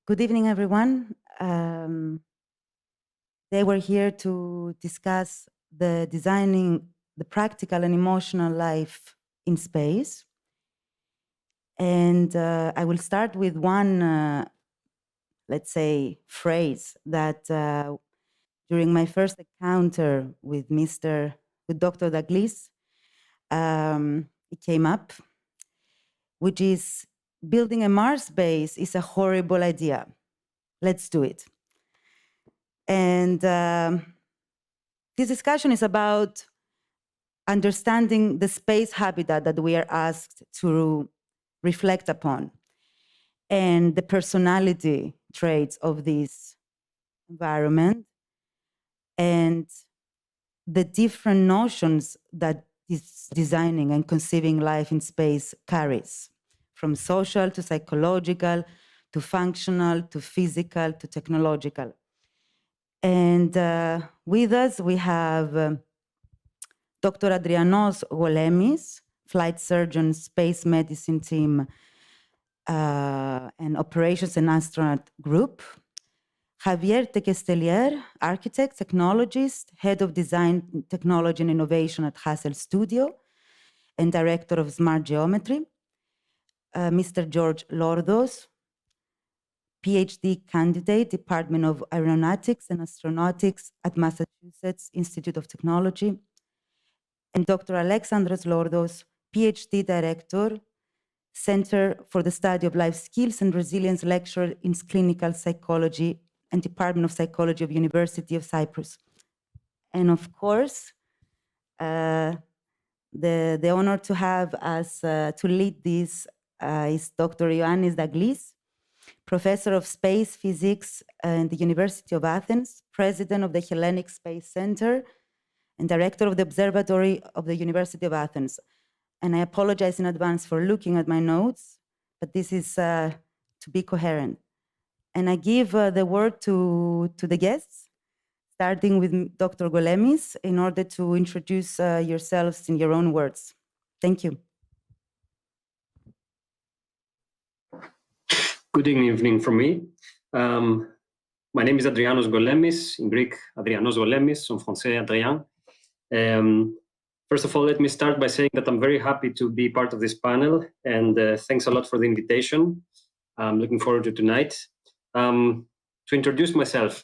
Good evening, everyone. They were here to discuss the designing the practical and emotional life in space. And I will start with one, let's say, phrase that during my first encounter with Dr. Douglas, it came up, which is building a Mars base is a horrible idea. Let's do it. And this discussion is about understanding the space habitat that we are asked to reflect upon and the personality traits of this environment and the different notions that this designing and conceiving life in space carries, from social to psychological to functional to physical to technological. And with us, we have Dr. Adriano Golemis, flight surgeon, space medicine team, and operations and astronaut group. Javier Tequestelier, architect, technologist, head of design, technology and innovation at Hassel Studio, and director of smart geometry. Mr. George Lordos, PhD candidate, Department of Aeronautics and Astronautics at Massachusetts Institute of Technology. And Dr. Alexandros Lordos, PhD director, Center for the Study of Life Skills and Resilience lecturer in clinical psychology and Department of Psychology of University of Cyprus. And of course, the honor to have us to lead this is Dr. Ioannis Daglis, professor of space physics in the University of Athens, president of the Hellenic Space Center, and director of the Observatory of the University of Athens. And I apologize in advance for looking at my notes, but this is to be coherent. And I give the word to the guests, starting with Dr. Golemis, in order to introduce yourselves in your own words. Thank you. Good evening from me. My name is Adriano Golemis, in Greek, Adrianos Golemis, en français, Adrien. First of all, let me start by saying that I'm very happy to be part of this panel, and thanks a lot for the invitation. I'm looking forward to tonight. To introduce myself,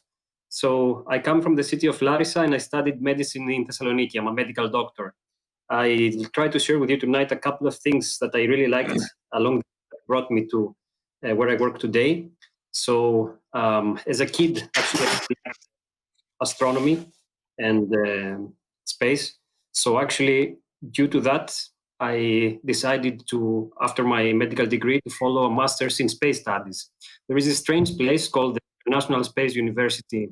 so I come from the city of Larissa, and I studied medicine in Thessaloniki. I'm a medical doctor. I'll try to share with you tonight a couple of things that I really liked along that brought me to where I work today. So as a kid, actually, I studied astronomy and space. So actually, due to that, I decided to, after my medical degree, to follow a master's in space studies. There is a strange place called the International Space University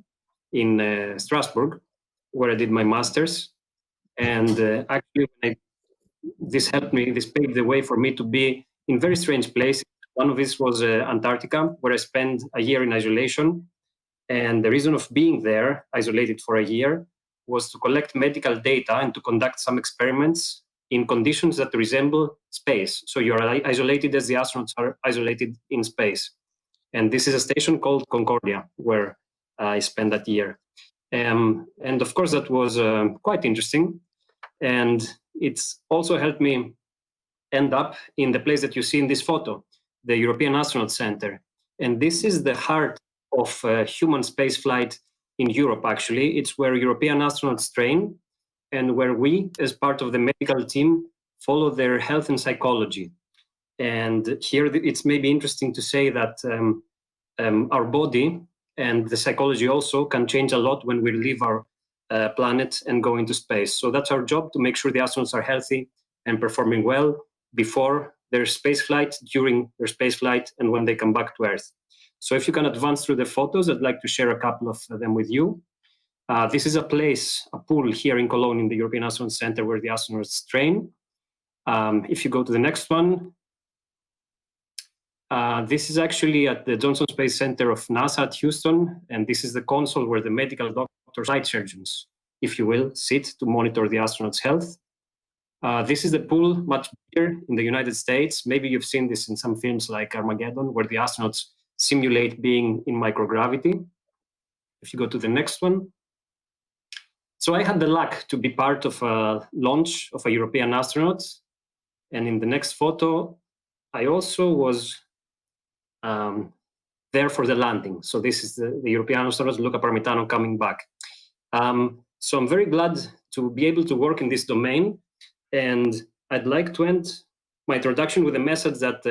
in Strasbourg, where I did my master's. And actually, this helped me, this paved the way for me to be in very strange places. One of these was Antarctica, where I spent a year in isolation. And the reason of being there, isolated for a year, was to collect medical data and to conduct some experiments in conditions that resemble space. So you're isolated as the astronauts are isolated in space. And this is a station called Concordia, where I spent that year. And of course, that was quite interesting. And it's also helped me end up in the place that you see in this photo, the European Astronaut Center. And this is the heart of human space flight in Europe, actually. It's where European astronauts train and where we, as part of the medical team, follow their health and psychology. And here it's maybe interesting to say that our body and the psychology also can change a lot when we leave our planet and go into space. So that's our job, to make sure the astronauts are healthy and performing well before their space flight, during their space flight, and when they come back to Earth. So if you can advance through the photos, I'd like to share a couple of them with you. This is a place, a pool here in Cologne in the European Astronaut Center where the astronauts train. If you go to the next one, this is actually at the Johnson Space Center of NASA at Houston, and this is the console where the medical doctors, flight surgeons, if you will, sit to monitor the astronauts' health. This is the pool, much bigger in the United States. Maybe you've seen this in some films like Armageddon, where the astronauts simulate being in microgravity. If you go to the next one. So I had the luck to be part of a launch of a European astronaut. And in the next photo, I also was there for the landing. So this is the European astronaut, Luca Parmitano, coming back. So I'm very glad to be able to work in this domain. And I'd like to end my introduction with a message that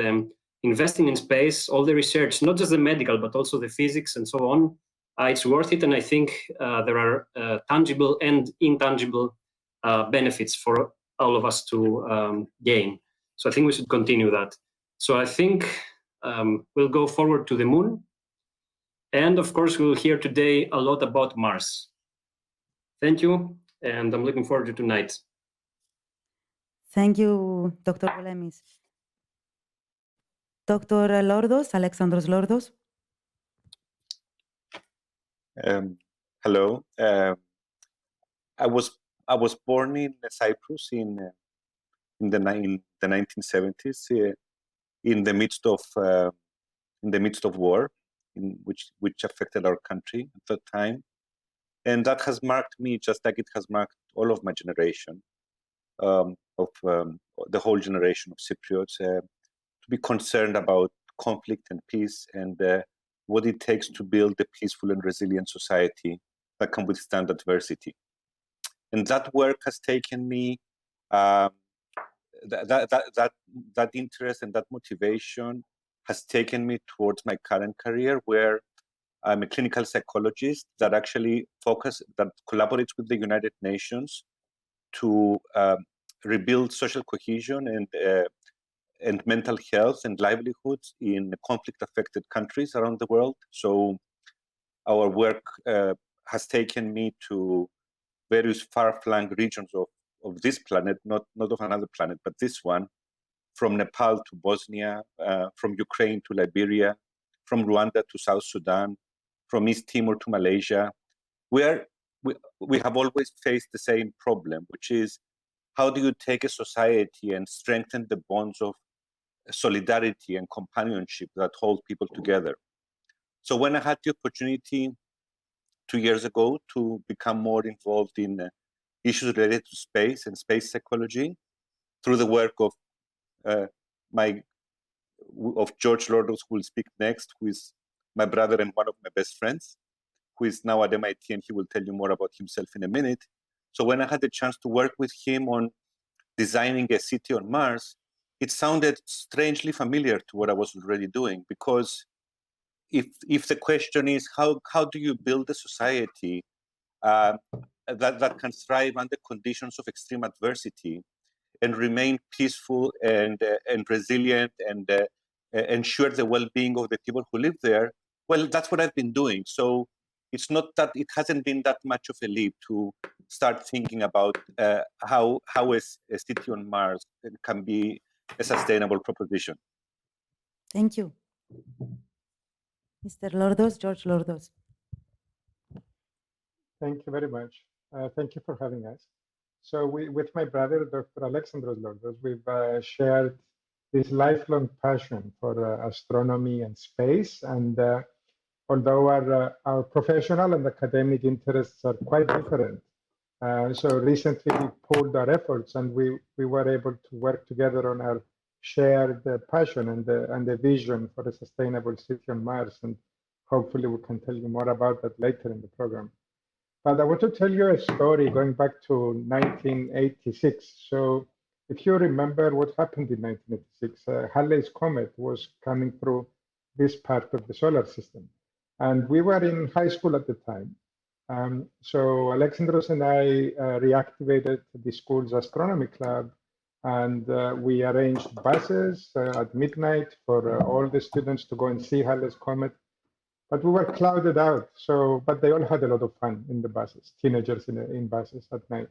investing in space, all the research, not just the medical, but also the physics and so on, it's worth it. And I think there are tangible and intangible benefits for all of us to gain. So I think we should continue that. So I think we'll go forward to the moon. And of course, we'll hear today a lot about Mars. Thank you. And I'm looking forward to tonight. Thank you, Dr. Golemis. Dr. Lordos, Alexandros Lordos. Hello. I was born in Cyprus in the 1970s, in the midst of war, which affected our country at that time, and that has marked me just like it has marked all of my generation, the whole generation of Cypriots, to be concerned about conflict and peace and what it takes to build a peaceful and resilient society that can withstand adversity. And that work has taken me, that interest and that motivation has taken me towards my current career, where I'm a clinical psychologist that actually collaborates with the United Nations to rebuild social cohesion and mental health and livelihoods in conflict-affected countries around the world. So our work has taken me to various far-flung regions of this planet, not of another planet, but this one, from Nepal to Bosnia, from Ukraine to Liberia, from Rwanda to South Sudan, from East Timor to Malaysia, where we have always faced the same problem, which is how do you take a society and strengthen the bonds of solidarity and companionship that hold people together? So when I had the opportunity 2 years ago to become more involved in issues related to space and space psychology through the work of George Lordos, who will speak next, who is my brother and one of my best friends, who is now at MIT, and he will tell you more about himself in a minute. So when I had the chance to work with him on designing a city on Mars, it sounded strangely familiar to what I was already doing, because if the question is how do you build a society that can thrive under conditions of extreme adversity and remain peaceful and resilient and ensure the well-being of the people who live there, well, that's what I've been doing. So it's not that it hasn't been that much of a leap to start thinking about how a city on Mars can be a sustainable proposition. Thank you. Mr. Lordos, George Lordos. Thank you very much. Thank you for having us. So with my brother, Dr. Alexandros Lordos, we've shared this lifelong passion for astronomy and space. And although our professional and academic interests are quite different, so recently we pooled our efforts and we were able to work together on our shared passion and the vision for a sustainable city on Mars. And hopefully we can tell you more about that later in the program. But I want to tell you a story going back to 1986. So if you remember what happened in 1986, Halley's Comet was coming through this part of the solar system. And we were in high school at the time. So Alexandros and I reactivated the school's astronomy club, and we arranged buses at midnight for all the students to go and see Halley's Comet. But we were clouded out, but they all had a lot of fun in the buses, teenagers in buses at night.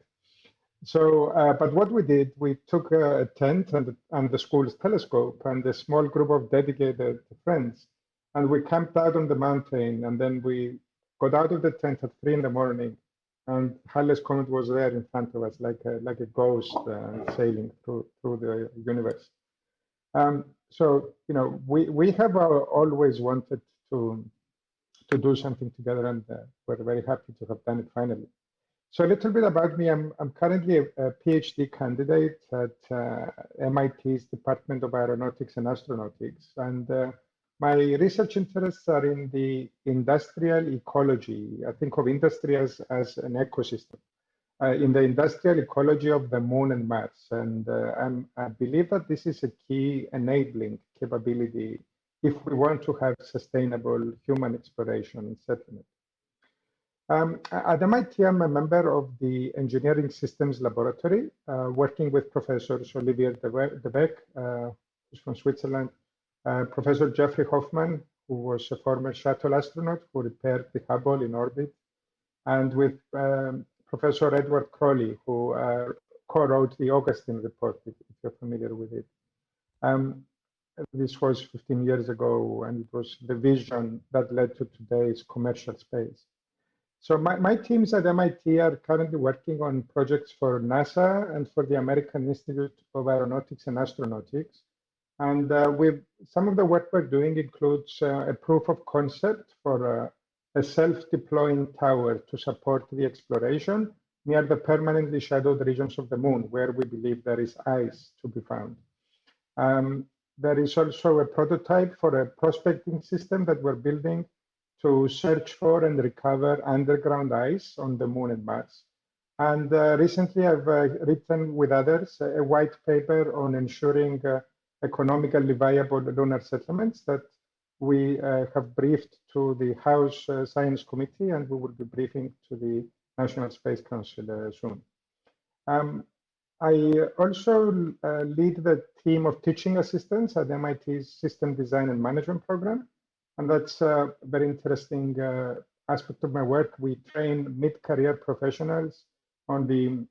So, but what we did, we took a tent and the school's telescope and a small group of dedicated friends, and we camped out on the mountain, and then we got out of the tent at 3 in, and Halley's Comet was there in front of us, like a ghost sailing through the universe. So, you know, we have always wanted to do something together, and we're very happy to have done it finally. So a little bit about me. I'm currently a PhD candidate at MIT's Department of Aeronautics and Astronautics, and my research interests are in the industrial ecology. I think of industry as an ecosystem. In the industrial ecology of the Moon and Mars. And I believe that this is a key enabling capability if we want to have sustainable human exploration and settlement. At MIT, I'm a member of the Engineering Systems Laboratory, working with Professors Olivier de Beck, who's from Switzerland, Professor Jeffrey Hoffman, who was a former shuttle astronaut who repaired the Hubble in orbit, and with Professor Edward Crowley, who co-wrote the Augustine report, if you're familiar with it. This was 15 years ago, and it was the vision that led to today's commercial space. So my teams at MIT are currently working on projects for NASA and for the American Institute of Aeronautics and Astronautics. And some of the work we're doing includes a proof of concept for a self-deploying tower to support the exploration near the permanently shadowed regions of the Moon, where we believe there is ice to be found. There is also a prototype for a prospecting system that we're building to search for and recover underground ice on the Moon and Mars. And recently I've written with others a white paper on ensuring economically viable lunar settlements that we have briefed to the House Science Committee, and we will be briefing to the National Space Council soon. I also lead the team of teaching assistants at MIT's System Design and Management program, and that's a very interesting aspect of my work. We train mid-career professionals on the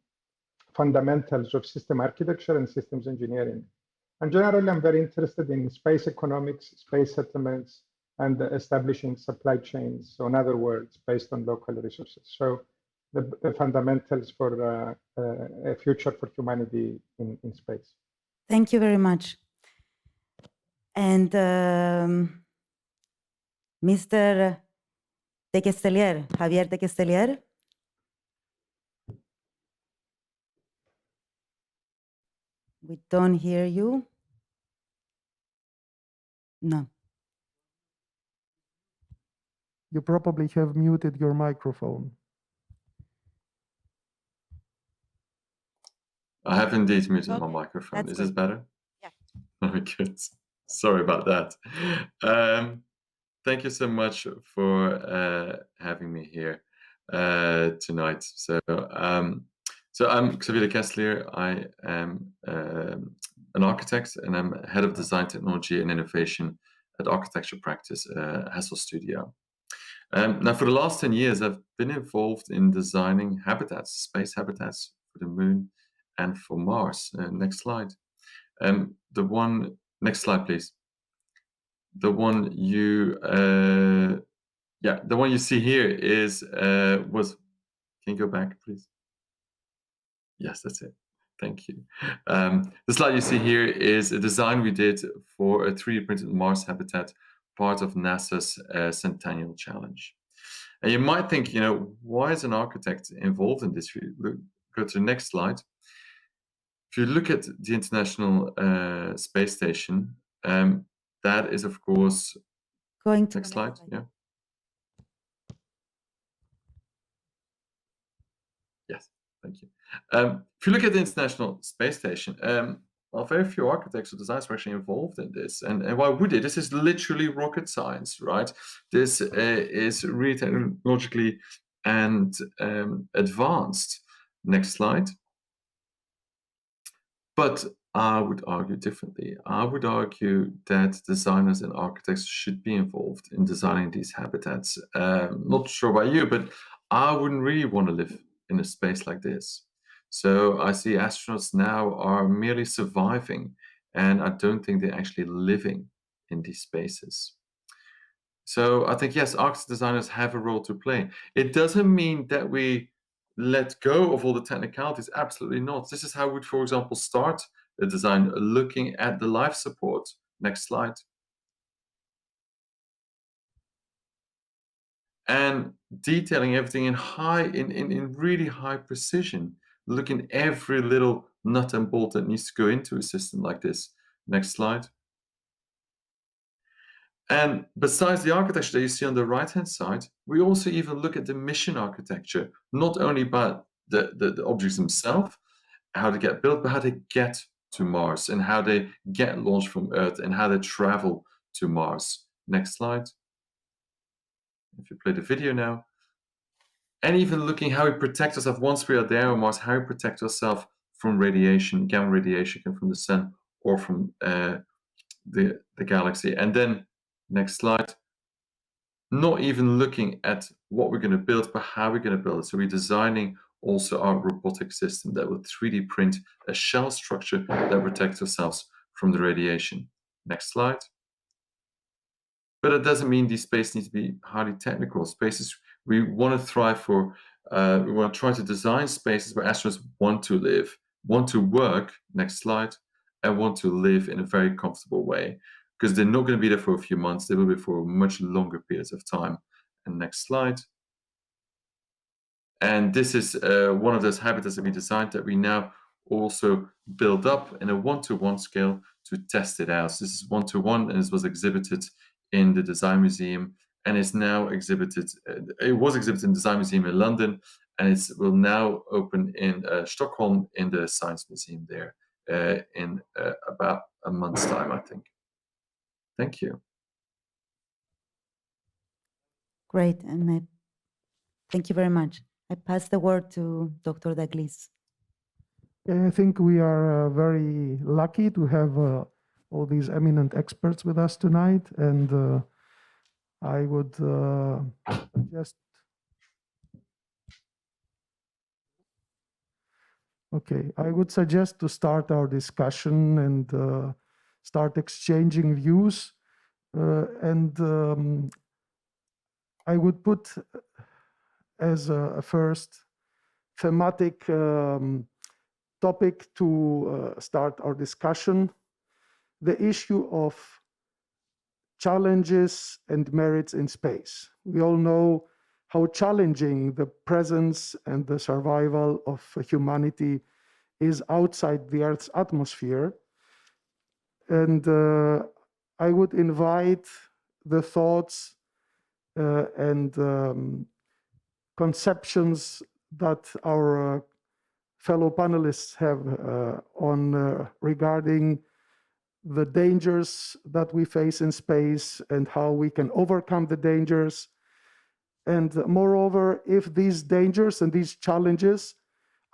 fundamentals of system architecture and systems engineering. And generally, I'm very interested in space economics, space settlements, and establishing supply chains, so in other words, based on local resources. So the fundamentals for a future for humanity in space. Thank you very much. And Mr. de Kestelier, Javier de Kestelier. We don't hear you. No. You probably have muted your microphone. I have indeed muted my Okay, microphone. that's Is this good. better? Yeah. Very good. Sorry about that. Thank you so much for having me here tonight. So I'm Xavier de Kessler. I am an architect, and I'm head of design technology and innovation at architecture practice Hassel Studio. Now, for the last 10 years, I've been involved in designing habitats, space habitats for the Moon and for Mars. Next slide. Next slide, please. The one you see here is was. Can you go back, please? Yes, that's it. Thank you. The slide you see here is a design we did for a 3D printed Mars habitat, part of NASA's Centennial Challenge. And you might think, why is an architect involved in this? Go to the next slide. If you look at the International Space Station, that is, of course, Going to next slide. Yeah. Yes, thank you. If you look at the International Space Station, well, very few architects or designers are actually involved in this. And why would they? This is literally rocket science, right? This is really technologically and advanced. Next slide. But I would argue differently. I would argue that designers and architects should be involved in designing these habitats. Not sure about you, but I wouldn't really want to live in a space like this. So I see astronauts now are merely surviving, and I don't think they're actually living in these spaces. So I think, yes, architects and designers have a role to play. It doesn't mean that we let go of all the technicalities. Absolutely not. This is how we'd, for example, start a design, looking at the life support. Next slide. and detailing everything in really high precision, looking at every little nut and bolt that needs to go into a system like this. Next slide. And besides the architecture that you see on the right-hand side, we also even look at the mission architecture, not only about the objects themselves, how they get built, but how they get to Mars and how they get launched from Earth and how they travel to Mars. Next slide. If you play the video now. And even looking how we protect ourselves once we are there on Mars, how we protect ourselves from radiation, gamma radiation coming from the sun or from the galaxy. And then, next slide, not even looking at what we're going to build, but how we're going to build it. So we're designing also our robotic system that will 3D print a shell structure that protects ourselves from the radiation. Next slide. But it doesn't mean these spaces need to be highly technical. Spaces we want to thrive for, we want to try to design spaces where astronauts want to live, want to work, next slide, and want to live in a very comfortable way. Because they're not going to be there for a few months, they will be for much longer periods of time. And next slide. And this is one of those habitats that we designed that we now also build up in a one-to-one scale to test it out. So this is one-to-one, and this was exhibited in the Design Museum, and is now exhibited. It was exhibited in the Design Museum in London, and it will now open in Stockholm in the Science Museum there in about a month's time, I think. Thank you. Great, and thank you very much. I pass the word to Dr. Golemis. I think we are very lucky to have all these eminent experts with us tonight, and I would suggest. Okay, I would suggest to start our discussion and start exchanging views, and I would put as a first thematic topic to start our discussion the issue of challenges and merits in space. We all know how challenging the presence and the survival of humanity is outside the Earth's atmosphere. And I would invite the thoughts and conceptions that our fellow panelists have on regarding the dangers that we face in space and how we can overcome the dangers. And moreover, if these dangers and these challenges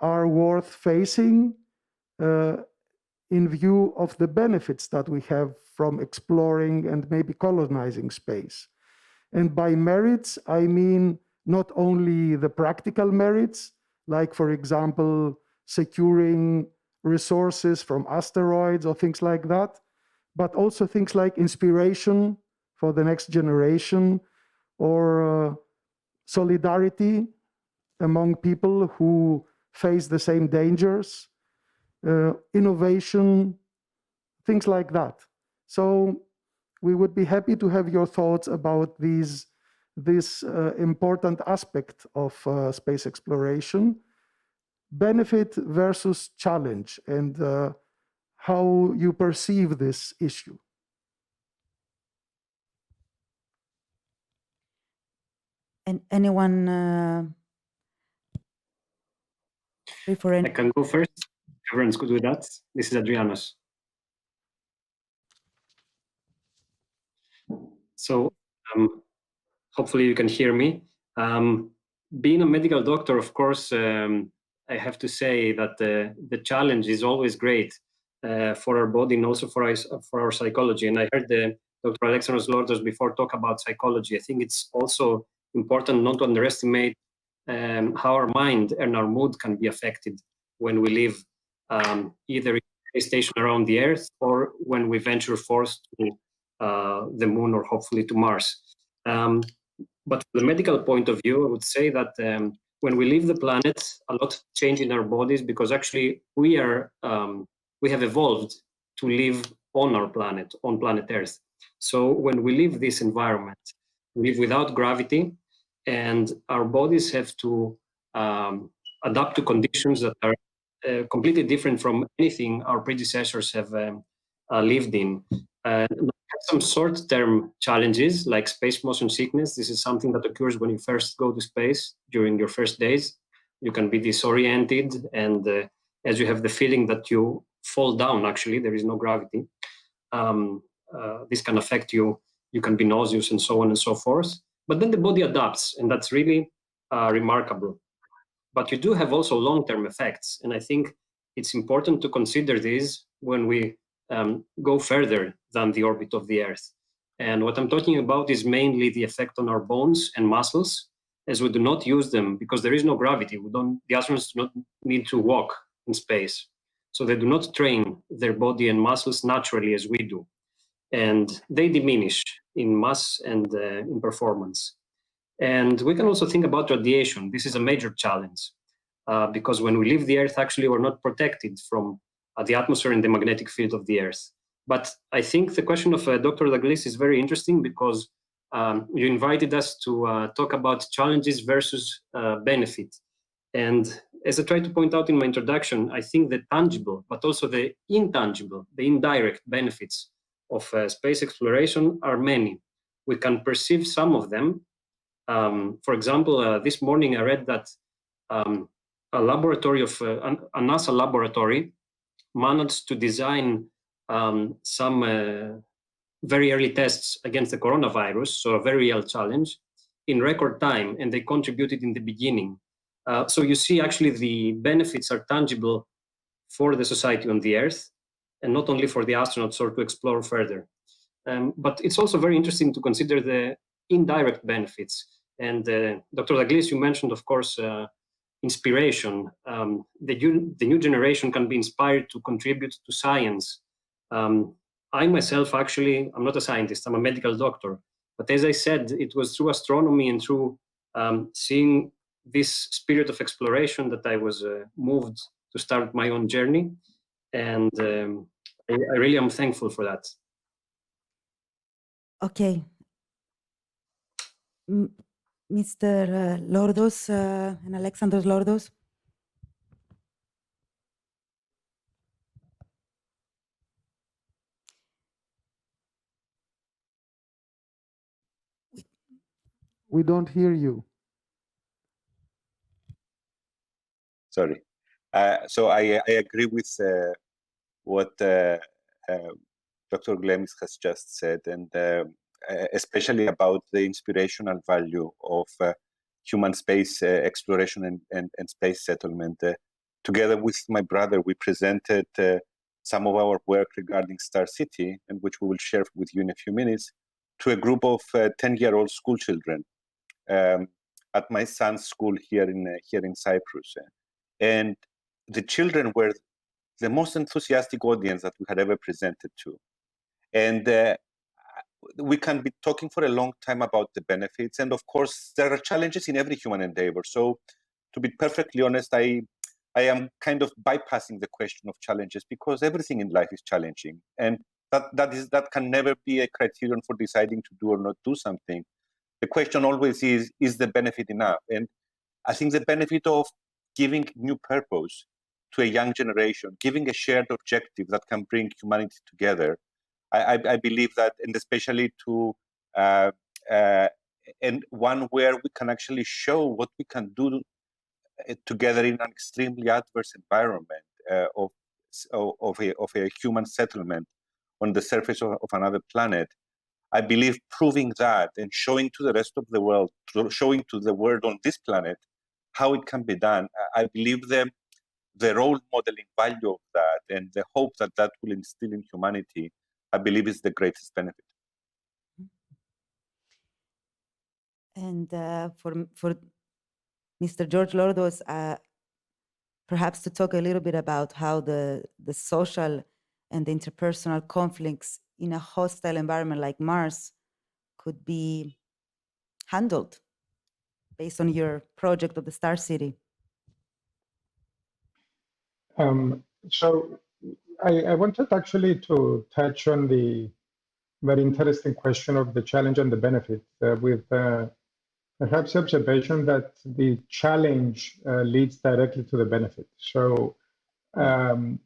are worth facing in view of the benefits that we have from exploring and maybe colonizing space. And by merits, I mean not only the practical merits, like, for example, securing resources from asteroids or things like that, but also things like inspiration for the next generation or solidarity among people who face the same dangers, innovation, things like that. So we would be happy to have your thoughts about this important aspect of space exploration, benefit versus challenge, and how you perceive this issue. And anyone I can go first. Everyone's good with that. This is Adriano's. So hopefully you can hear me. Being a medical doctor, of course, I have to say that the challenge is always great for our body and also for our psychology. And I heard Dr. Alexandros Lordos before talk about psychology. I think it's also important not to underestimate how our mind and our mood can be affected when we live either in a station around the Earth or when we venture forth to the moon or hopefully to Mars. But from the medical point of view, I would say that when we leave the planet, a lot change in our bodies because actually we have evolved to live on our planet, on planet Earth. So when we leave this environment, we live without gravity, and our bodies have to adapt to conditions that are completely different from anything our predecessors have lived in. Some short-term challenges like space motion sickness. This is something that occurs when you first go to space during your first days. You can be disoriented, and as you have the feeling that you fall down, actually, there is no gravity. This can affect you. You can be nauseous and so on and so forth. But then the body adapts, and that's really remarkable. But you do have also long-term effects, and I think it's important to consider these when we go further than the orbit of the Earth. And what I'm talking about is mainly the effect on our bones and muscles, as we do not use them because there is no gravity. The astronauts do not need to walk in space. So they do not train their body and muscles naturally as we do. And they diminish in mass and in performance. And we can also think about radiation. This is a major challenge because when we leave the Earth, actually, we're not protected from the atmosphere and the magnetic field of the Earth. But I think the question of Dr. Golemis is very interesting because you invited us to talk about challenges versus benefit. And as I tried to point out in my introduction, I think the tangible, but also the intangible, the indirect benefits of space exploration are many. We can perceive some of them. For example, this morning I read that a laboratory of a NASA laboratory managed to design some very early tests against the coronavirus, so a very real challenge, in record time, and they contributed in the beginning. So you see, actually, the benefits are tangible for the society on the Earth, and not only for the astronauts or to explore further. But it's also very interesting to consider the indirect benefits. And Dr. Golemis, you mentioned, of course, inspiration. The new generation can be inspired to contribute to science. I myself, actually, I'm not a scientist, I'm a medical doctor. But as I said, it was through astronomy and through seeing this spirit of exploration that I was moved to start my own journey. And I really am thankful for that. Okay. Mr. Lordos and Alexandros Lordos. We don't hear you. Sorry. So I agree with what Dr. Golemis has just said, and especially about the inspirational value of human space exploration and space settlement. Together with my brother, we presented some of our work regarding Star City, and which we will share with you in a few minutes, to a group of 10-year-old school children at my son's school here in Cyprus. And the children were the most enthusiastic audience that we had ever presented to. And we can be talking for a long time about the benefits. And of course, there are challenges in every human endeavor. So to be perfectly honest, I am kind of bypassing the question of challenges because everything in life is challenging. And that can never be a criterion for deciding to do or not do something. The question always is the benefit enough? And I think the benefit of giving new purpose to a young generation, giving a shared objective that can bring humanity together, I believe that, and especially to and one where we can actually show what we can do together in an extremely adverse environment of a human settlement on the surface of another planet. I believe proving that and showing to the rest of the world, showing to the world on this planet how it can be done, I believe the role modeling value of that and the hope that that will instill in humanity, I believe is the greatest benefit. And for Mr. George Lordos, perhaps to talk a little bit about how the social and the interpersonal conflicts in a hostile environment like Mars could be handled based on your project of the Star City. So I wanted actually to touch on the very interesting question of the challenge and the benefit. We've perhaps the observation that the challenge leads directly to the benefit. So on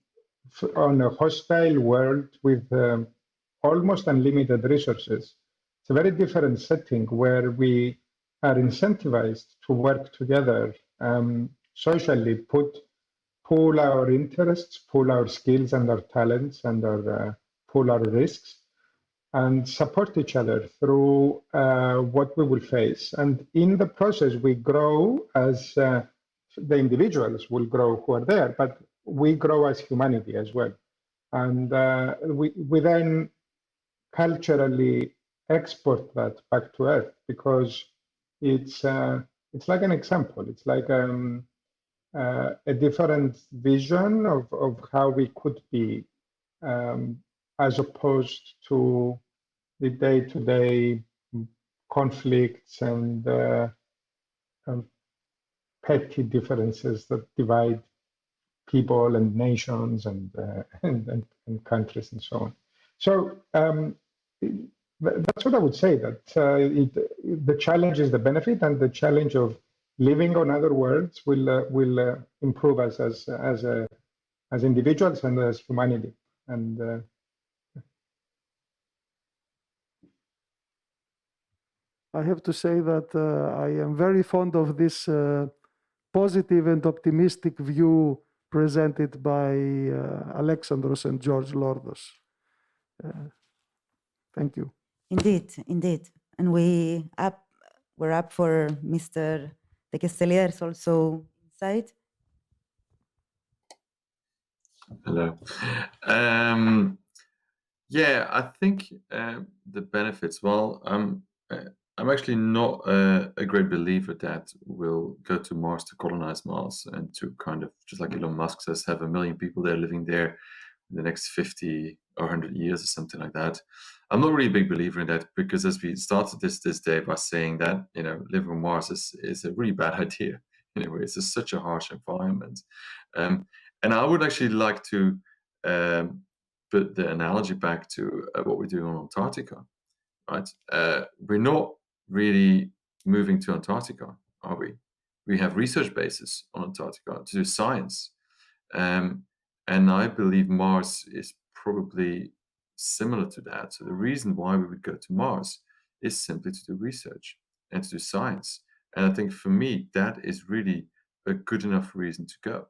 a hostile world with almost unlimited resources, it's a very different setting where we are incentivized to work together socially, pool our interests, pool our skills and our talents and pool our risks, and support each other through what we will face. And in the process, we grow as the individuals will grow who are there, but we grow as humanity as well. And we then culturally export that back to Earth because it's like an example. It's like a different vision of how we could be as opposed to the day-to-day conflicts and petty differences that divide people and nations and countries and so on. So that's what I would say, that the challenge is the benefit, and the challenge of living on other worlds will improve us as individuals and as humanity. And I have to say that I am very fond of this positive and optimistic view presented by Alexandros and George Lordos. Thank you. Indeed, indeed. And we're up for Mr. de Kestelier's also inside. Hello. Yeah, I think the benefits, well, I'm actually not a great believer that we'll go to Mars to colonize Mars and to kind of, just like Elon Musk says, have 1 million people there living there in the next 50 or 100 years or something like that. I'm not really a big believer in that, because as we started this day by saying that, living on Mars is a really bad idea. Anyway, it's just such a harsh environment. And I would actually like to put the analogy back to what we're doing on Antarctica, right? We're not really moving to Antarctica, are we? We have research bases on Antarctica to do science. And I believe Mars is probably similar to that. So the reason why we would go to Mars is simply to do research and to do science. And I think for me, that is really a good enough reason to go,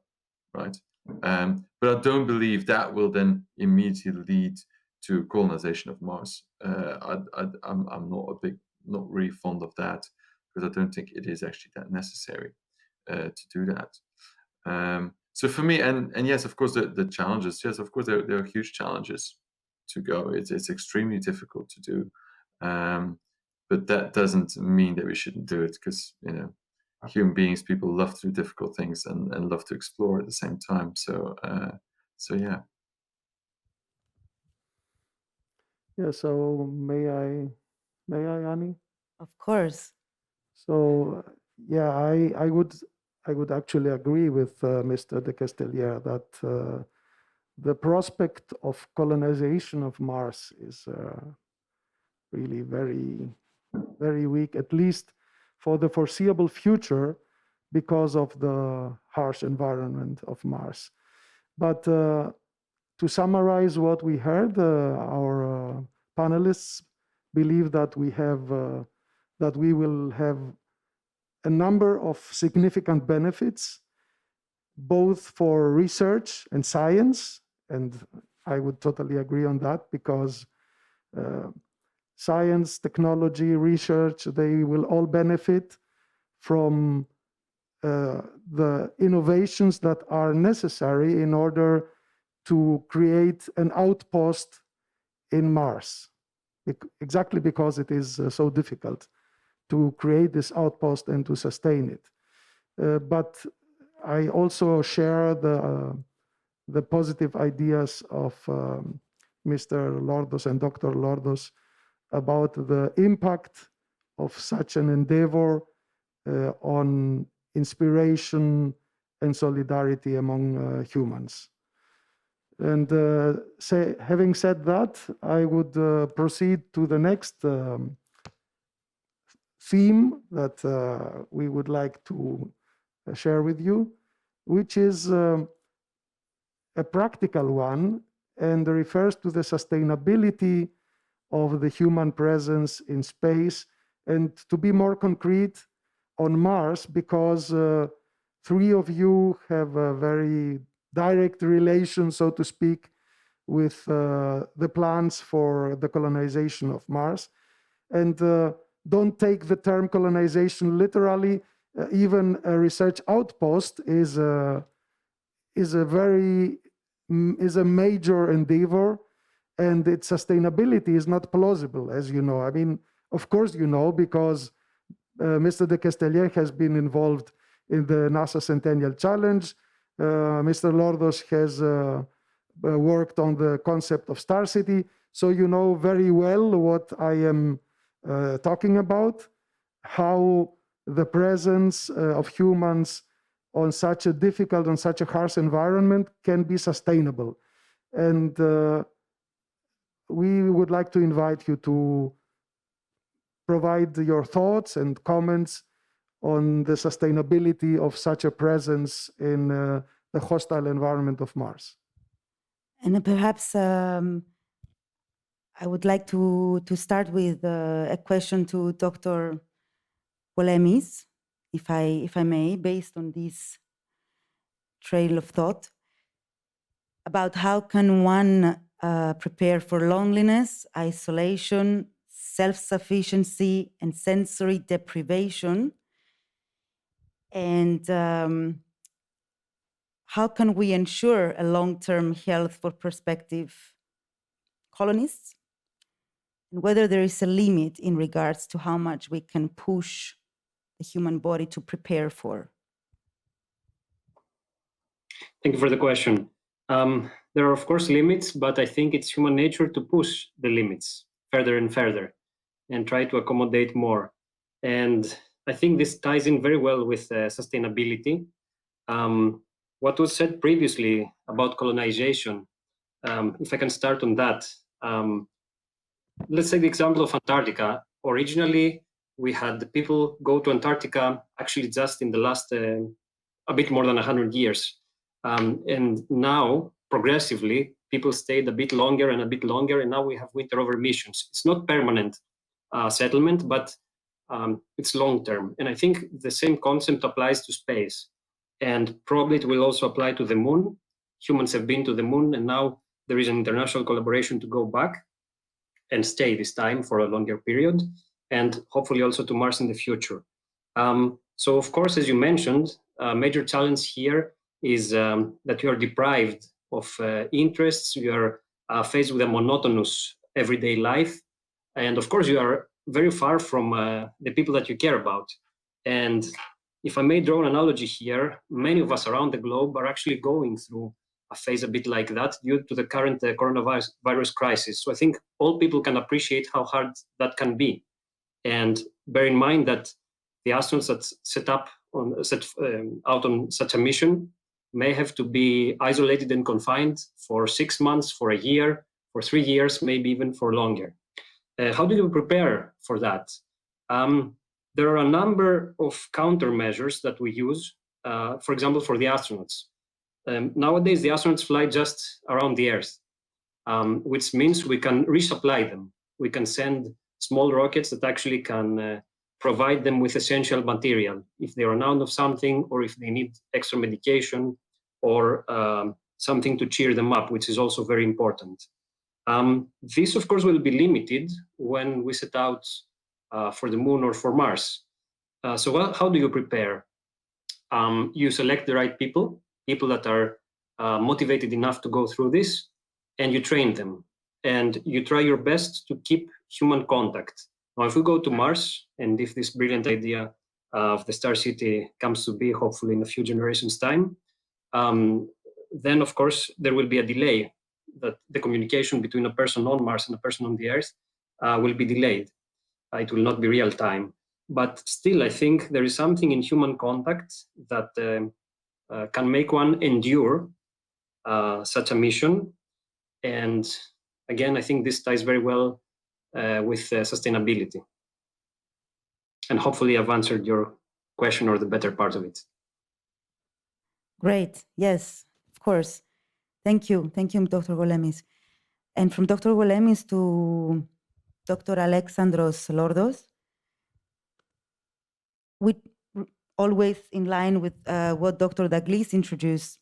right? But I don't believe that will then immediately lead to colonization of Mars. I'm not really fond of that, because I don't think it is actually that necessary to do that. So for me, and yes, of course, the challenges, yes, of course, there are huge challenges to go. It's extremely difficult to do. But that doesn't mean that we shouldn't do it, because, human beings, people love to do difficult things and love to explore at the same time. So yeah. Yeah, so may I, Annie? Of course. So yeah, I would actually agree with Mr. de Kesteljer that the prospect of colonization of Mars is really very, very weak, at least for the foreseeable future, because of the harsh environment of Mars. But to summarize what we heard, our panelists believe that we will have a number of significant benefits, both for research and science, and I would totally agree on that, because science, technology, research, they will all benefit from the innovations that are necessary in order to create an outpost in Mars, exactly because it is so difficult to create this outpost and to sustain it. But I also share the positive ideas of Mr. Lordos and Dr. Lordos about the impact of such an endeavor on inspiration and solidarity among humans. And having said that, I would proceed to the next theme that we would like to share with you, which is a practical one and refers to the sustainability of the human presence in space, and to be more concrete, on Mars, because three of you have a very direct relation, so to speak, with the plans for the colonization of Mars. And don't take the term colonization literally. Even a research outpost is a major endeavor, and its sustainability is not plausible, as you know. I mean, of course you know, because Mr. de Castelier has been involved in the NASA Centennial Challenge. Mr. Lordos has worked on the concept of Star City. So you know very well what I am talking about, how the presence of humans on such a difficult, on such a harsh environment can be sustainable. And we would like to invite you to provide your thoughts and comments on the sustainability of such a presence in the hostile environment of Mars. And perhaps I would like to start with a question to Dr. Golemis, if I may, based on this trail of thought, about how can one prepare for loneliness, isolation, self-sufficiency, and sensory deprivation, and how can we ensure a long-term health for prospective colonists, and whether there is a limit in regards to how much we can push the human body to prepare for. Thank you for the question. There are, of course, limits, but I think it's human nature to push the limits further and further and try to accommodate more. And I think this ties in very well with sustainability. What was said previously about colonization, if I can start on that, let's take the example of Antarctica. Originally, we had people go to Antarctica actually just in the last a bit more than 100 years. And now, progressively, people stayed a bit longer, and now we have winter over missions. It's not permanent settlement, but it's long-term. And I think the same concept applies to space. And probably it will also apply to the moon. Humans have been to the moon, and now there is an international collaboration to go back and stay this time for a longer period, and hopefully also to Mars in the future. So of course, as you mentioned, a major challenge here is that you are deprived of interests, you are faced with a monotonous everyday life, and of course you are very far from the people that you care about. And if I may draw an analogy here, many of us around the globe are actually going through a phase a bit like that due to the current coronavirus crisis. So I think all people can appreciate how hard that can be. And bear in mind that the astronauts that set out on such a mission may have to be isolated and confined for 6 months, for a year, for 3 years, maybe even for longer. How do you prepare for that? There are a number of countermeasures that we use, for example, for the astronauts. Nowadays, the astronauts fly just around the Earth, which means we can resupply them. We can send small rockets that actually can provide them with essential material if they run out of something, or if they need extra medication, or something to cheer them up, which is also very important. This, of course, will be limited when we set out for the moon or for Mars. So how do you prepare? You select the right people that are motivated enough to go through this, and you train them. And you try your best to keep human contact. Now, if we go to Mars, and if this brilliant idea of the Star City comes to be, hopefully in a few generations' time, then, of course, there will be a delay, that the communication between a person on Mars and a person on the Earth will be delayed. It will not be real time. But still, I think there is something in human contact that can make one endure such a mission. And again, I think this ties very well with sustainability. And hopefully I've answered your question or the better part of it. Great. Yes, of course. Thank you. Thank you, Dr. Golemis. And from Dr. Golemis to Dr. Alexandros Lordos, we always in line with what Dr. Douglas introduced,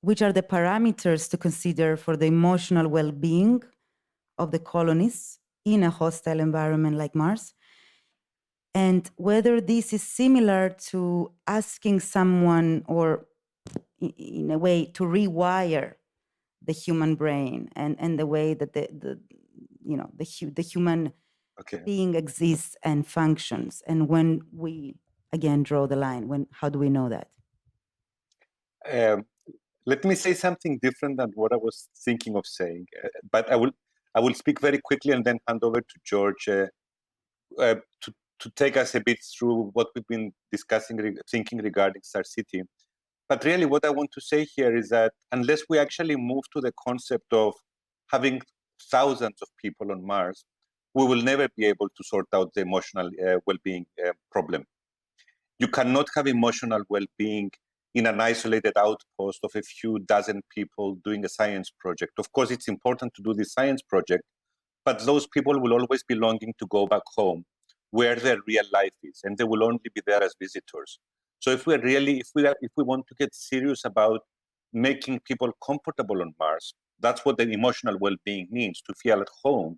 which are the parameters to consider for the emotional well-being of the colonists in a hostile environment like Mars, and whether this is similar to asking someone, or in a way, to rewire the human brain and the way that the human being exists and functions, and when we again draw the line, how do we know that? Let me say something different than what I was thinking of saying, but I will speak very quickly and then hand over to George to take us a bit through what we've been discussing, thinking regarding Star City. But really what I want to say here is that unless we actually move to the concept of having thousands of people on Mars, we will never be able to sort out the emotional well-being problem. You cannot have emotional well-being in an isolated outpost of a few dozen people doing a science project. Of course, it's important to do this science project, but those people will always be longing to go back home where their real life is, and they will only be there as visitors. So if we want to get serious about making people comfortable on Mars, that's what the emotional well-being means, to feel at home,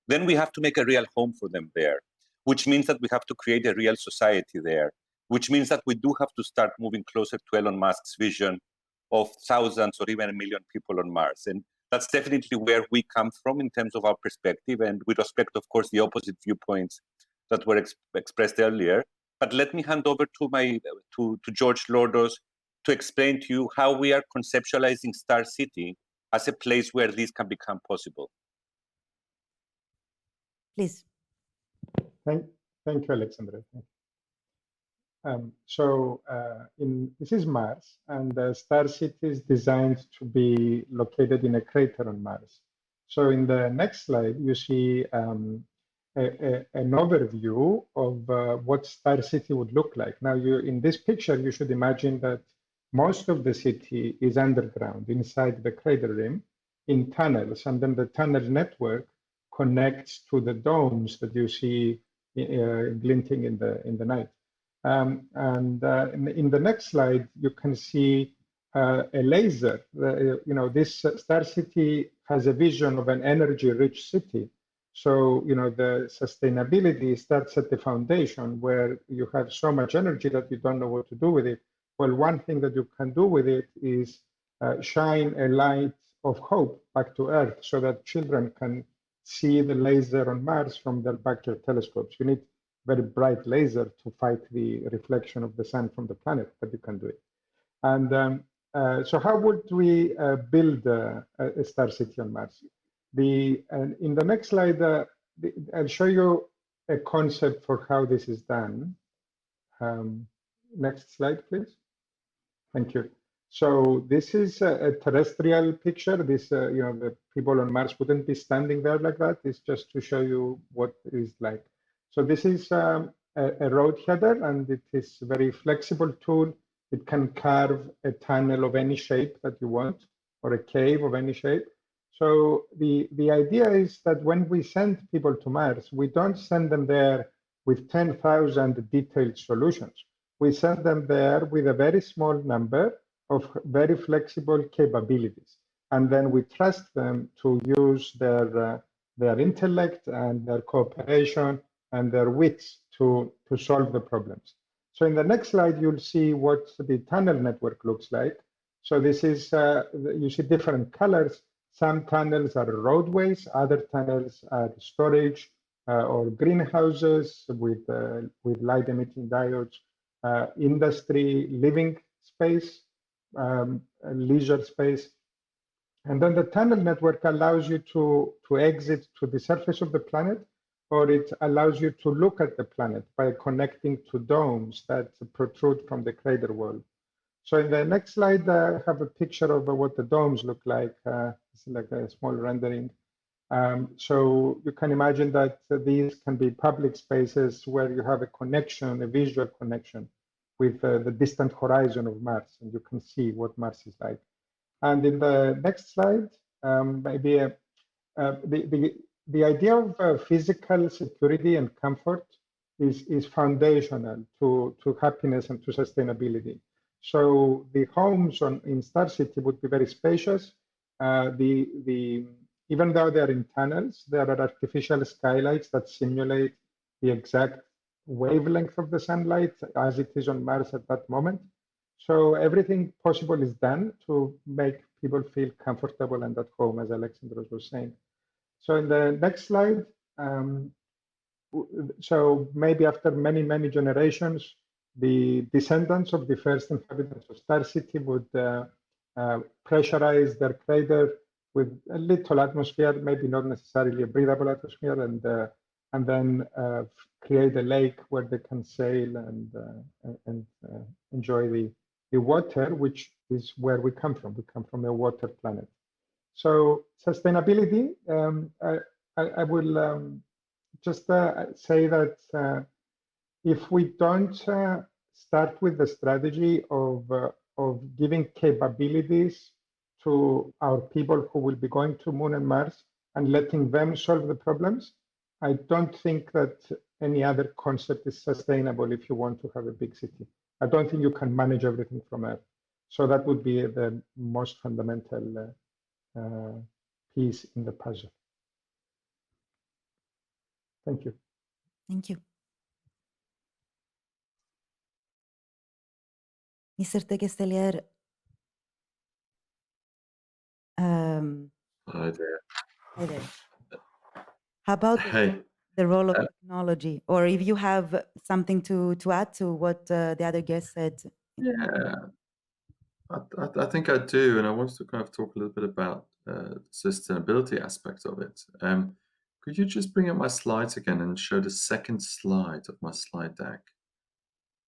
then we have to make a real home for them there, which means that we have to create a real society there, which means that we do have to start moving closer to Elon Musk's vision of thousands or even 1 million people on Mars. And that's definitely where we come from in terms of our perspective, and we respect, of course, the opposite viewpoints that were expressed earlier. But let me hand over to George Lordos to explain to you how we are conceptualizing Star City as a place where this can become possible. Please. Thank you, Alexandra. This is Mars, and Star City is designed to be located in a crater on Mars. So in the next slide, you see an overview of what Star City would look like. Now, in this picture, you should imagine that most of the city is underground, inside the crater rim, in tunnels, and then the tunnel network connects to the domes that you see glinting in the night. In the next slide, you can see a laser. This Star City has a vision of an energy-rich city. So, the sustainability starts at the foundation, where you have so much energy that you don't know what to do with it. Well, one thing that you can do with it is shine a light of hope back to Earth, so that children can see the laser on Mars from their backyard telescopes. You need very bright laser to fight the reflection of the sun from the planet, but you can do it. And so how would we build a Star City on Mars? In the next slide, I'll show you a concept for how this is done. Next slide, please. Thank you. So this is a terrestrial picture. This, the people on Mars wouldn't be standing there like that. It's just to show you what it is like. So this is a road header, and it is a very flexible tool. It can carve a tunnel of any shape that you want, or a cave of any shape. So the idea is that when we send people to Mars, we don't send them there with 10,000 detailed solutions. We send them there with a very small number of very flexible capabilities. And then we trust them to use their intellect and their cooperation and their wits to solve the problems. So in the next slide, you'll see what the tunnel network looks like. So this is, you see different colors. Some tunnels are roadways, other tunnels are storage or greenhouses with light emitting diodes, industry, living space, leisure space. And then the tunnel network allows you to exit to the surface of the planet, or it allows you to look at the planet by connecting to domes that protrude from the crater wall. So in the next slide, I have a picture of what the domes look like. It's like a small rendering. So you can imagine that these can be public spaces where you have a connection, a visual connection with the distant horizon of Mars, and you can see what Mars is like. And in the next slide, maybe the idea of physical security and comfort is foundational to happiness and to sustainability. So the homes in Star City would be very spacious. Even though they're in tunnels, there are artificial skylights that simulate the exact wavelength of the sunlight as it is on Mars at that moment. So everything possible is done to make people feel comfortable and at home, as Alexandros was saying. So in the next slide, so maybe after many, many generations, the descendants of the first inhabitants of Star City would pressurize their crater with a little atmosphere, maybe not necessarily a breathable atmosphere, and then create a lake where they can sail and enjoy the water, which is where we come from. We come from a water planet. So sustainability, I will just say that if we don't start with the strategy of giving capabilities to our people who will be going to Moon and Mars and letting them solve the problems, I don't think that any other concept is sustainable if you want to have a big city. I don't think you can manage everything from Earth. So that would be the most fundamental piece in the puzzle. Thank you. Thank you. Mr. Kessler, Hi there. hi there. How about Hey. the role of technology, or if you have something to add to what the other guest said? Yeah, I think I do, and I want to kind of talk a little bit about the sustainability aspect of it. Could you just bring up my slides again and show the second slide of my slide deck?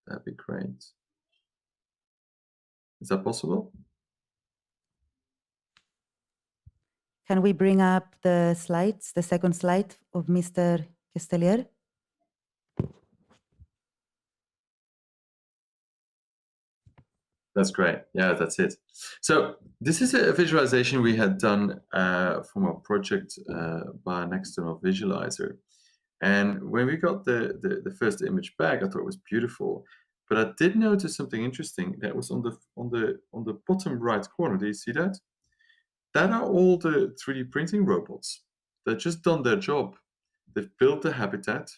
That'd be great. Is that possible? Can we bring up the slides, the second slide of Mr. Kessler? That's great. Yeah, that's it. So this is a visualization we had done from a project by an external visualizer. And when we got the first image back, I thought it was beautiful. But I did notice something interesting that was on the bottom right corner. Do you see that? That are all the 3D printing robots. They've just done their job. They've built the habitat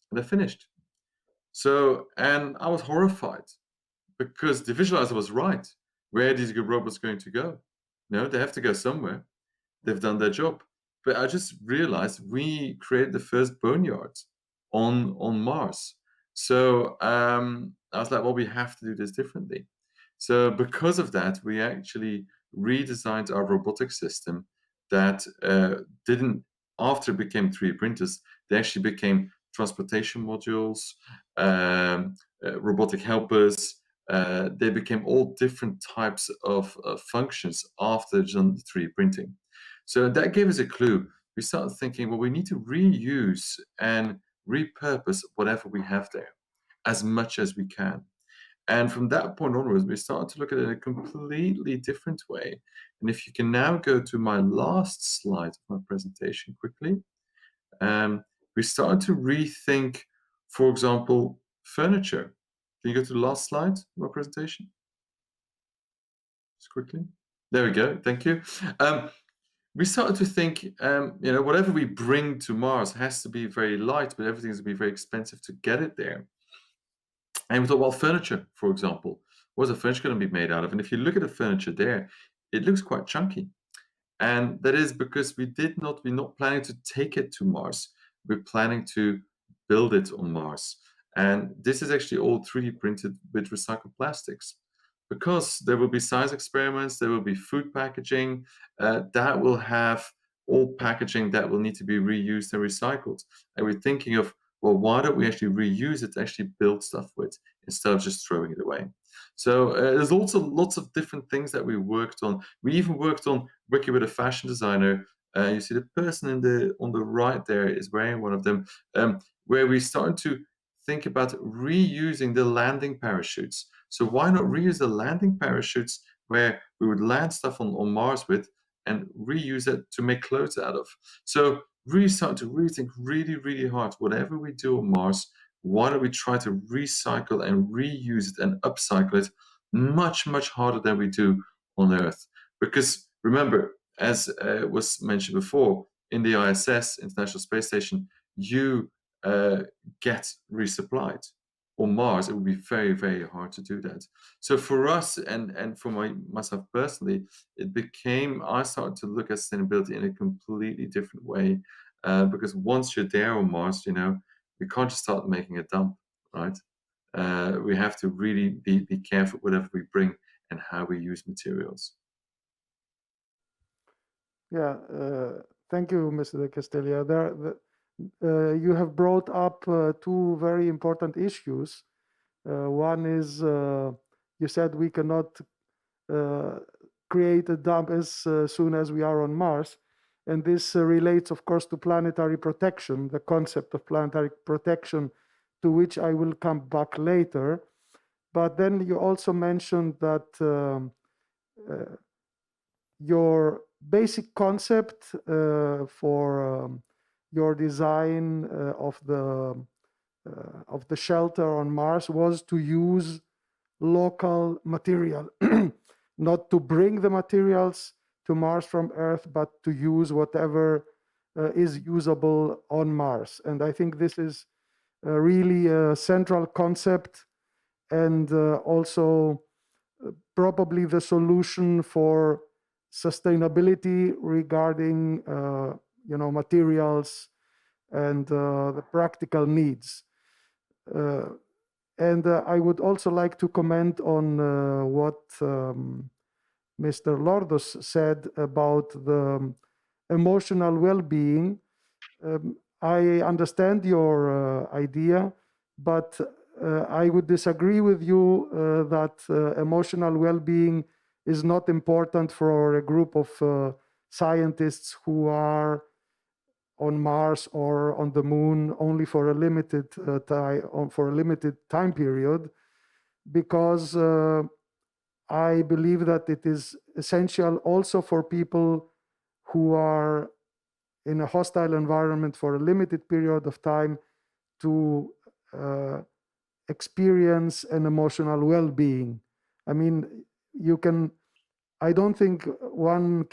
and they're finished. So, and I was horrified because the visualizer was right. Where are these robots going to go? No, they have to go somewhere. They've done their job. But I just realized we created the first boneyard on Mars. So I was like, well, we have to do this differently. So because of that, we actually redesigned our robotic system that didn't, after it became 3D printers, they actually became transportation modules, robotic helpers. They became all different types of functions after the 3D printing. So that gave us a clue. We started thinking, well, we need to reuse and repurpose whatever we have there as much as we can. And from that point onwards, we started to look at it in a completely different way. And if you can now go to my last slide of my presentation quickly, we started to rethink, for example, furniture. Can you go to the last slide of my presentation? Just quickly. There we go. Thank you. We started to think, whatever we bring to Mars has to be very light, but everything's going to be very expensive to get it there. And we thought, well, furniture, for example, what's the furniture going to be made out of? And if you look at the furniture there, it looks quite chunky. And that is because we're not planning to take it to Mars. We're planning to build it on Mars. And this is actually all 3D printed with recycled plastics. Because there will be science experiments, there will be food packaging, that will have all packaging that will need to be reused and recycled. And we're thinking of, well, why don't we actually reuse it to actually build stuff with instead of just throwing it away? So there's also lots of different things that we worked on. We even worked on working with a fashion designer You see the person on the right there is wearing one of them, where we started to think about reusing the landing parachutes. So why not reuse the landing parachutes where we would land stuff on Mars with and reuse it to make clothes out of? So really start to rethink really hard. Whatever we do on Mars, why don't we try to recycle and reuse it and upcycle it much harder than we do on Earth? Because remember, as was mentioned before, in the ISS, International Space Station, you get resupplied. On Mars, it would be very hard to do that. So for us, and for myself personally, I started to look at sustainability in a completely different way, because once you're there on Mars, we can't just start making a dump, right? We have to really be careful whatever we bring and how we use materials. Yeah, thank you, Mr. De Castella. You have brought up two very important issues. One is you said we cannot create a dump as soon as we are on Mars. And this relates, of course, to planetary protection, the concept of planetary protection, to which I will come back later. But then you also mentioned that your basic concept for your design of the shelter on Mars was to use local material, not to bring the materials to Mars from Earth, but to use whatever is usable on Mars. And I think this is really a central concept, and also probably the solution for sustainability regarding materials and the practical needs. And I would also like to comment on what Mr. Lordos said about the emotional well-being. I understand your idea, but I would disagree with you that emotional well-being is not important for a group of scientists who are on Mars or on the Moon only for a limited time period, because I believe that it is essential also for people who are in a hostile environment for a limited period of time to experience an emotional well-being. I mean, I don't think one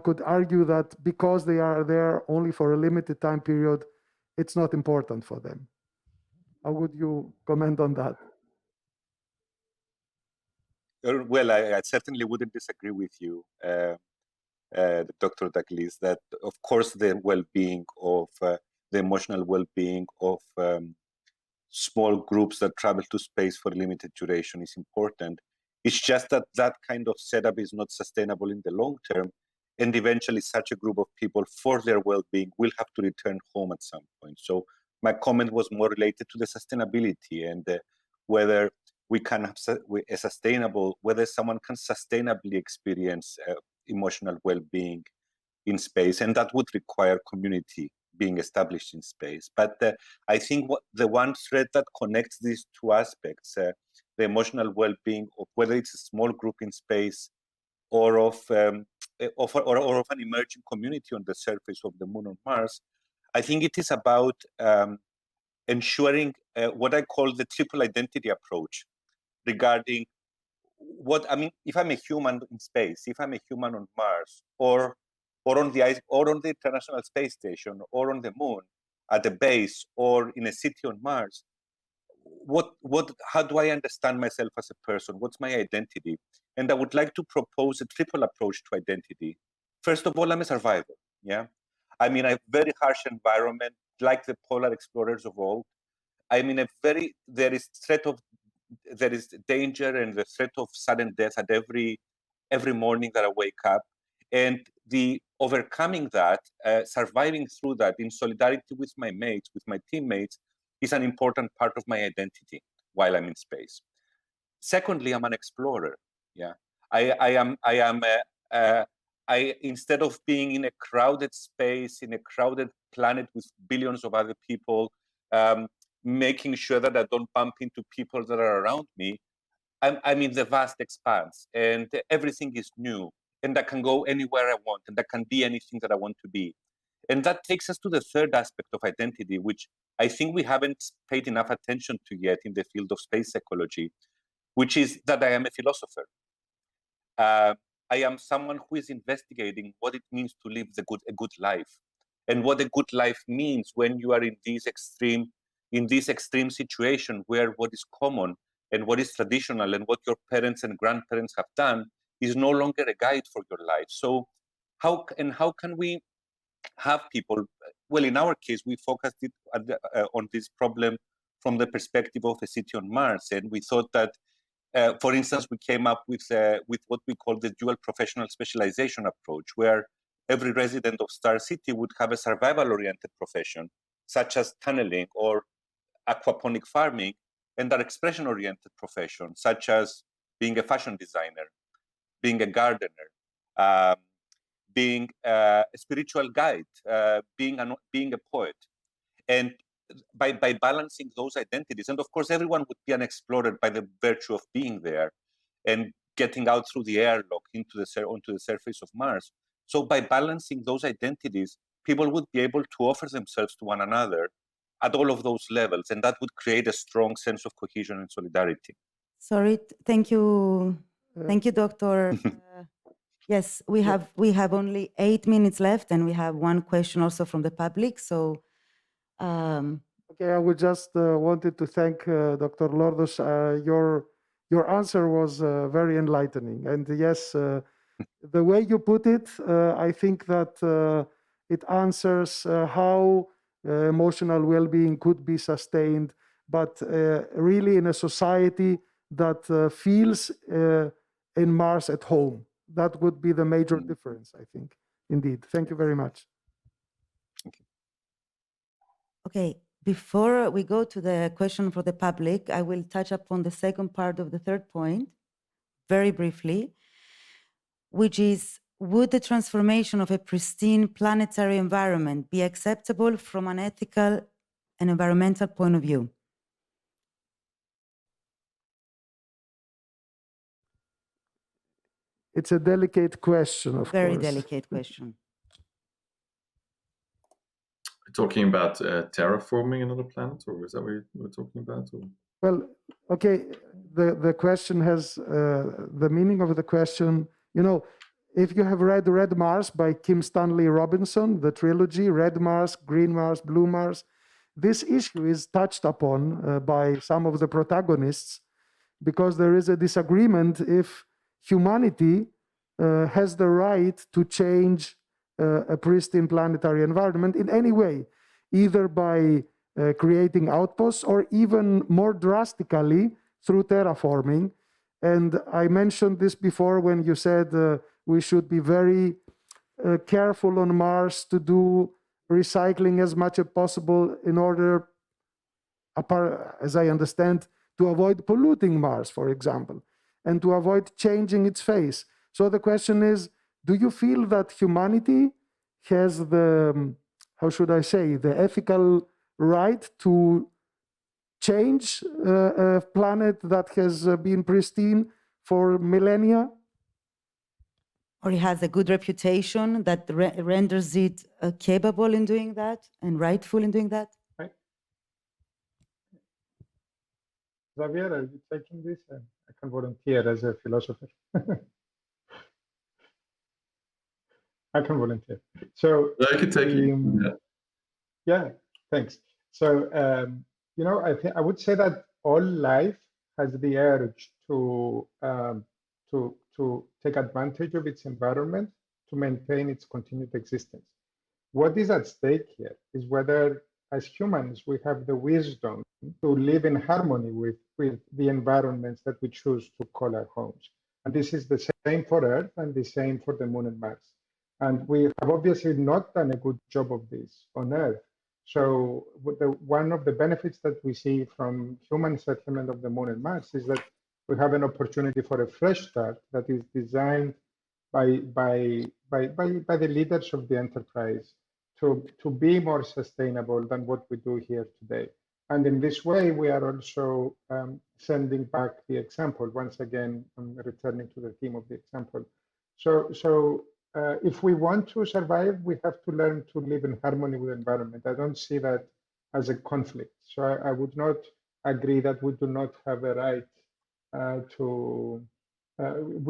could argue that because they are there only for a limited time period, it's not important for them. How would you comment on that? Well, I certainly wouldn't disagree with you, Dr. Douglas, that of course the well-being of the emotional well-being of small groups that travel to space for limited duration is important. It's just that that kind of setup is not sustainable in the long term, and eventually such a group of people, for their well-being, will have to return home at some point. So my comment was more related to the sustainability and whether we can have whether someone can sustainably experience emotional well-being in space, and that would require community being established in space. But I think the one thread that connects these two aspects, the emotional well-being of whether it's a small group in space or of an emerging community on the surface of the Moon or Mars, I think it is about ensuring what I call the triple identity approach regarding if I'm a human in space, if I'm a human on Mars, or on the International Space Station, or on the Moon, at a base, or in a city on Mars, how do I understand myself as a person? What's my identity? And I would like to propose a triple approach to identity. First of all, I'm a survivor. Yeah, I'm in a very harsh environment, like the polar explorers of old. I'm in there is danger and the threat of sudden death at every morning that I wake up, and the overcoming that, surviving through that in solidarity with my mates, with my teammates, is an important part of my identity while I'm in space. Secondly, I'm an explorer. Yeah, I am instead of being in a crowded space, in a crowded planet with billions of other people, making sure that I don't bump into people that are around me, I'm in the vast expanse, and everything is new, and I can go anywhere I want, and I can be anything that I want to be. And that takes us to the third aspect of identity, which I think we haven't paid enough attention to yet in the field of space psychology, which is that I am a philosopher. I am someone who is investigating what it means to live a good life, and what a good life means when you are in this extreme situation where what is common and what is traditional and what your parents and grandparents have done is no longer a guide for your life. So how can we have people, well, in our case, we focused it on this problem from the perspective of a city on Mars, and we thought that, for instance, we came up with what we call the dual professional specialization approach, where every resident of Star City would have a survival-oriented profession, such as tunneling or aquaponic farming, and an expression-oriented profession, such as being a fashion designer, being a gardener, being a spiritual guide, being a poet. And by balancing those identities, and of course everyone would be an explorer by the virtue of being there and getting out through the airlock onto the surface of Mars. So by balancing those identities, people would be able to offer themselves to one another at all of those levels, and that would create a strong sense of cohesion and solidarity. Sorry, thank you, Doctor. Yes, we have only 8 minutes left, and we have one question also from the public. So, okay, I would just wanted to thank Dr. Lordos. Your answer was very enlightening, and yes, the way you put it, I think that it answers how emotional well-being could be sustained, but really in a society that feels in Mars at home. That would be the major difference, I think. Indeed. Thank you very much. okay, before we go to the question for the public, I will touch upon the second part of the third point, very briefly, which is, would the transformation of a pristine planetary environment be acceptable from an ethical and environmental point of view? It's a delicate question, of course. Very delicate question. Talking about terraforming another planet, or is that what we're talking about? Or? Well, okay, the question has, the meaning of the question, you know, if you have read Red Mars by Kim Stanley Robinson, the trilogy, Red Mars, Green Mars, Blue Mars, this issue is touched upon by some of the protagonists, because there is a disagreement if humanity has the right to change a pristine planetary environment in any way, either by creating outposts or even more drastically through terraforming. And I mentioned this before when you said we should be very careful on Mars to do recycling as much as possible in order, as I understand, to avoid polluting Mars, for example, and to avoid changing its face. So the question is, do you feel that humanity has the, how should I say, the ethical right to change a planet that has been pristine for millennia? Or it has a good reputation that renders it capable in doing that and rightful in doing that? Right. Xavier, are you taking this? I can volunteer as a philosopher. I can volunteer. So I can take it. Yeah, thanks. So you know, I would say that all life has the urge to take advantage of its environment to maintain its continued existence. What is at stake here is whether, as humans, we have the wisdom to live in harmony with the environments that we choose to call our homes. And this is the same for Earth and the same for the Moon and Mars. And we have obviously not done a good job of this on Earth. So one of the benefits that we see from human settlement of the Moon and Mars is that we have an opportunity for a fresh start that is designed by by the leaders of the enterprise to be more sustainable than what we do here today. And in this way, we are also sending back the example. Once again, I'm returning to the theme of the example. So if we want to survive, we have to learn to live in harmony with the environment. I don't see that as a conflict. So I would not agree that we do not have a right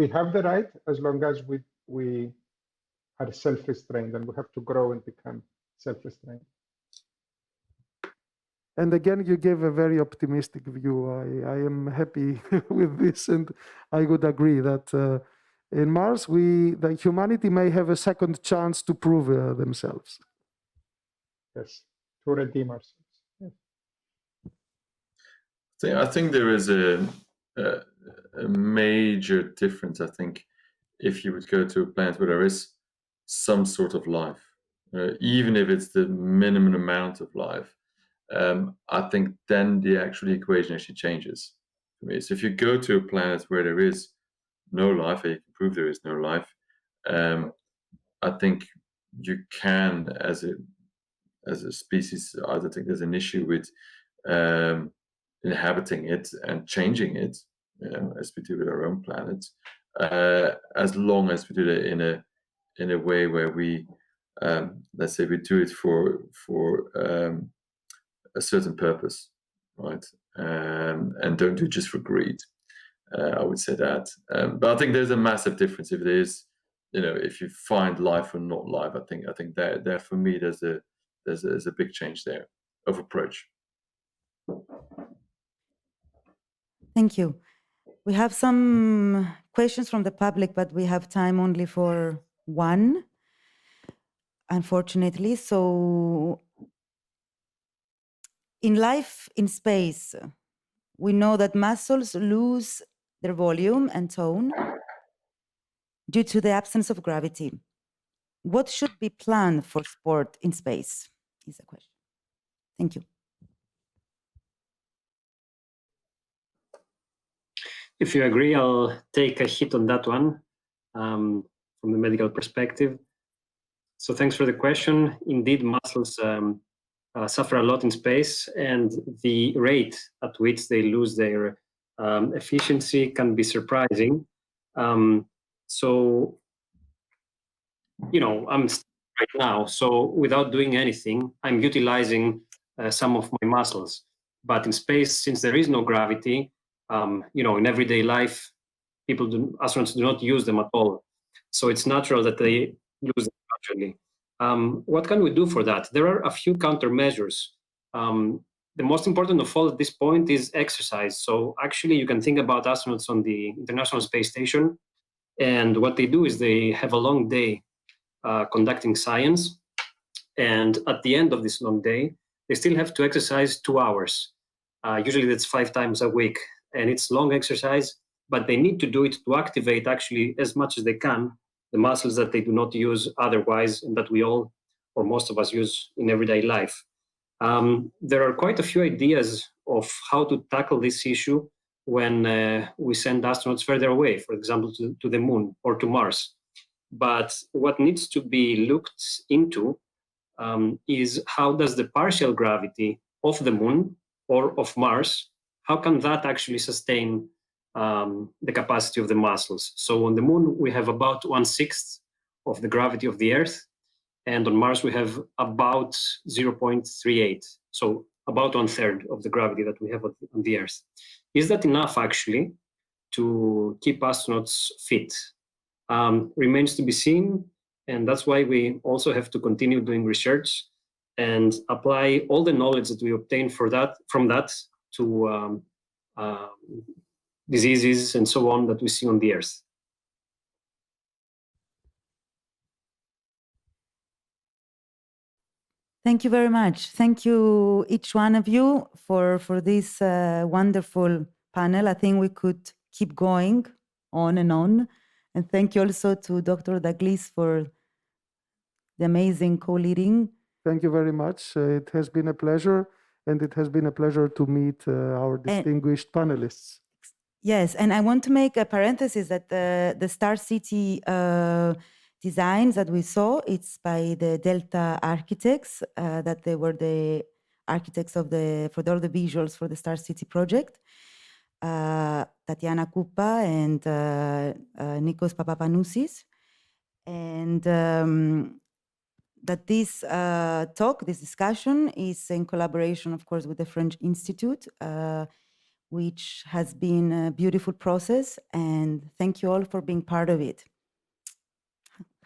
we have the right as long as we are self-restrained, and we have to grow and become self-restrained. And again, you gave a very optimistic view. I am happy with this, and I would agree that in Mars, the humanity may have a second chance to prove themselves. Yes, to redeem ourselves. Yes. I think there is a major difference, I think, if you would go to a planet where there is some sort of life, even if it's the minimum amount of life, I think then the actual equation actually changes for me. So if you go to a planet where there is no life, or you can prove there is no life, I think you can, as a species, I don't think there's an issue with inhabiting it and changing it, as we do with our own planet, as long as we do that in a way where we, let's say, we do it for a certain purpose, right? And don't do it just for greed. I would say that. But I think there's a massive difference if it is, if you find life or not life. I think there for me there's a big change there of approach. Thank you. We have some questions from the public, but we have time only for one, unfortunately. So in life in space, we know that muscles lose their volume and tone due to the absence of gravity. What should be planned for sport in space is the question. Thank you. If you agree, I'll take a hit on that one from the medical perspective. So thanks for the question. Indeed, muscles suffer a lot in space, and the rate at which they lose their efficiency can be surprising. So, I'm right now, so without doing anything, I'm utilizing some of my muscles. But in space, since there is no gravity, in everyday life, astronauts do not use them at all. So it's natural that they lose them naturally. What can we do for that? There are a few countermeasures. The most important of all at this point is exercise. So actually, you can think about astronauts on the International Space Station, and what they do is they have a long day conducting science, and at the end of this long day, they still have to exercise 2 hours. Usually that's 5 times a week, and it's long exercise, but they need to do it to activate actually as much as they can the muscles that they do not use otherwise, and that we all, or most of us, use in everyday life. There are quite a few ideas of how to tackle this issue when we send astronauts further away, for example, to the moon or to Mars. But what needs to be looked into is how does the partial gravity of the moon or of Mars, how can that actually sustain the capacity of the muscles? So on the moon, we have about 1/6 of the gravity of the Earth, and on Mars, we have about 0.38, so about 1/3 of the gravity that we have on the Earth. Is that enough, actually, to keep astronauts fit? Remains to be seen, and that's why we also have to continue doing research and apply all the knowledge that we obtain from that to diseases and so on that we see on the Earth. Thank you very much. Thank you, each one of you, for this wonderful panel. I think we could keep going on and on. And thank you also to Dr. Douglas for the amazing co-leading. Thank you very much. It has been a pleasure, and it has been a pleasure to meet our distinguished panelists. Yes, and I want to make a parenthesis that the Star City designs that we saw, it's by the Delta architects, that they were the architects for all the visuals for the Star City project. Tatiana Kupa and Nikos Papapanousis. And that this this discussion is in collaboration, of course, with the French Institut, which has been a beautiful process. And thank you all for being part of it.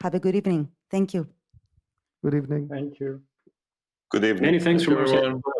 Have a good evening. Thank you. Good evening. Thank you. Good evening. Many thanks Thank you, from our side. everyone.